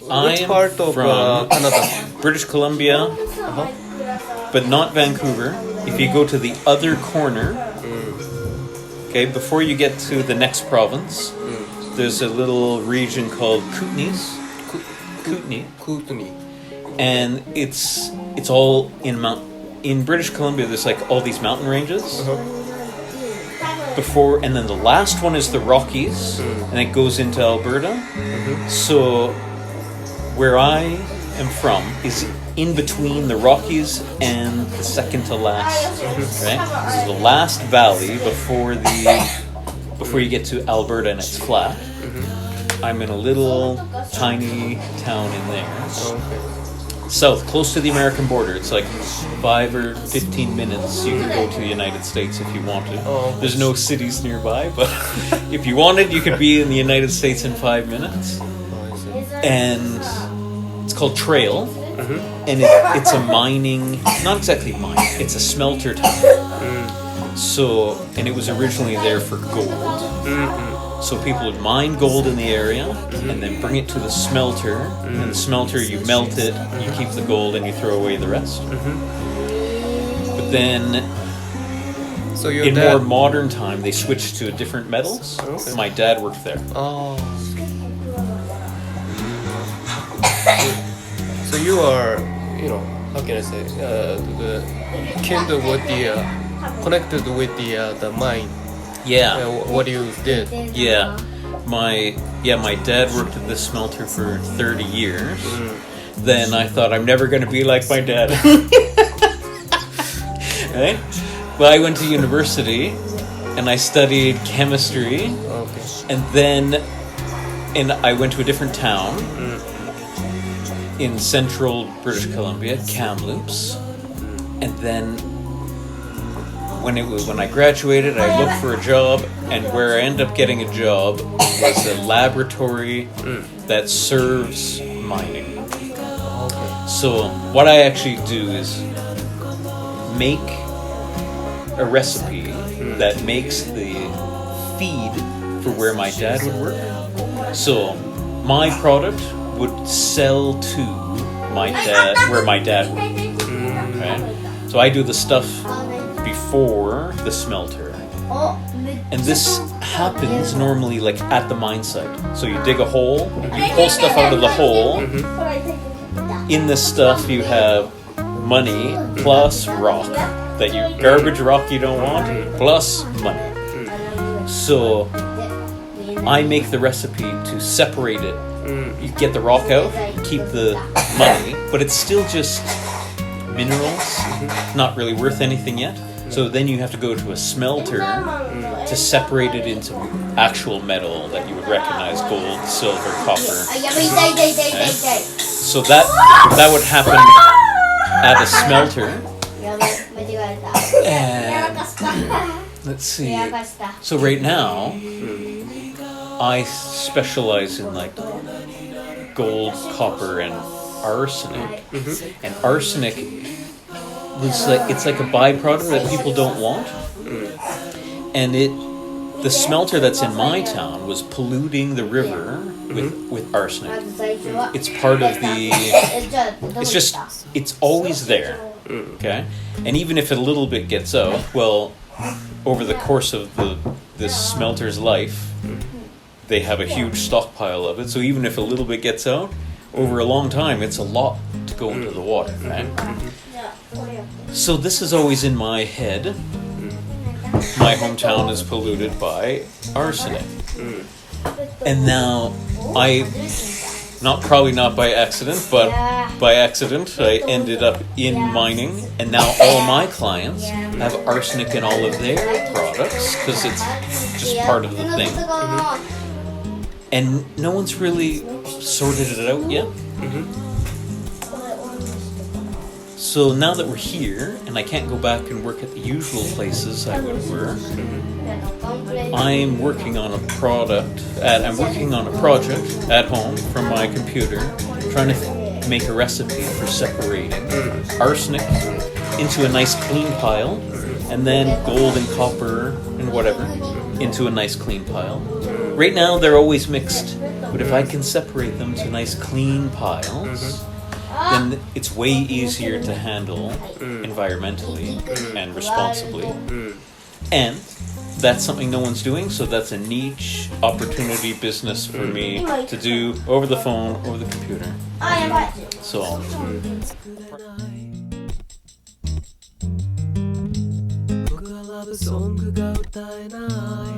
I'm part of from Canada? British Columbia, but not Vancouver. If you go to the other corner, okay, before you get to the next province, there's a little region called Kootenay, and it's all in British Columbia. There's like all these mountain ranges. And then the last one is the Rockies, and it goes into Alberta. So where I am from is in between the Rockies and the second to last, right? This is the last valley before you get to Alberta and it's flat. I'm in a little tiny town in there. South, close to the American border. It's like 5 or 15 minutes. You can go to the United States if you wanted. There's no cities nearby, but if you wanted, you could be in the United States in 5 minutes. And it's called Trail, and it's a mining, not exactly mine, it's a smelter town. So, and it was originally there for gold. So people would mine gold in the area and then bring it to the smelter. And the smelter, you melt it, you keep the gold, and you throw away the rest. But then, So in more modern time, they switched to different metals. My dad worked there. So you are, how can I say, connected with the mine. Yeah. What you did. Yeah. My dad worked at this smelter for 30 years. Then I thought, I'm never going to be like my dad. Right? Well, I went to university and I studied chemistry. And then I went to a different town in central British Columbia, Kamloops. And then when I graduated, I looked for a job, and where I ended up getting a job was a laboratory that serves mining. So what I actually do is make a recipe that makes the feed for where my dad would work. So my product would sell to my dad, where my dad worked. Right? So I do the stuff before the smelter, and this happens normally like at the mine site. So you dig a hole, you pull stuff out of the hole. In this stuff you have money plus rock, garbage rock you don't want, plus money. So I make the recipe to separate it. You get the rock out, keep the money, but it's still just minerals, not really worth anything yet. So then you have to go to a smelter to separate it into actual metal that you would recognize: gold, silver, copper. Okay? So that would happen at a smelter. And let's see. So right now, I specialize in like gold, copper, and arsenic. And arsenic, it's like a byproduct that people don't want. And the smelter that's in my town was polluting the river with arsenic. It's part of it's always there. Okay? And even if a little bit gets out, well, over the course of this smelter's life, they have a huge stockpile of it. So even if a little bit gets out, over a long time, it's a lot to go into the water, right? So this is always in my head. My hometown is polluted by arsenic. And now probably not by accident, but by accident, I ended up in mining, and now all my clients have arsenic in all of their products because it's just part of the thing. And no one's really sorted it out yet. So now that we're here, and I can't go back and work at the usual places I would work, I'm working on a project at home from my computer, trying to make a recipe for separating arsenic into a nice clean pile, and then gold and copper and whatever into a nice clean pile. Right now, they're always mixed, but if I can separate them to nice clean piles, then it's way easier to handle environmentally and responsibly. And that's something no one's doing, so that's a niche opportunity business for me to do over the phone, over the computer. So. 僕はラブソングが歌えない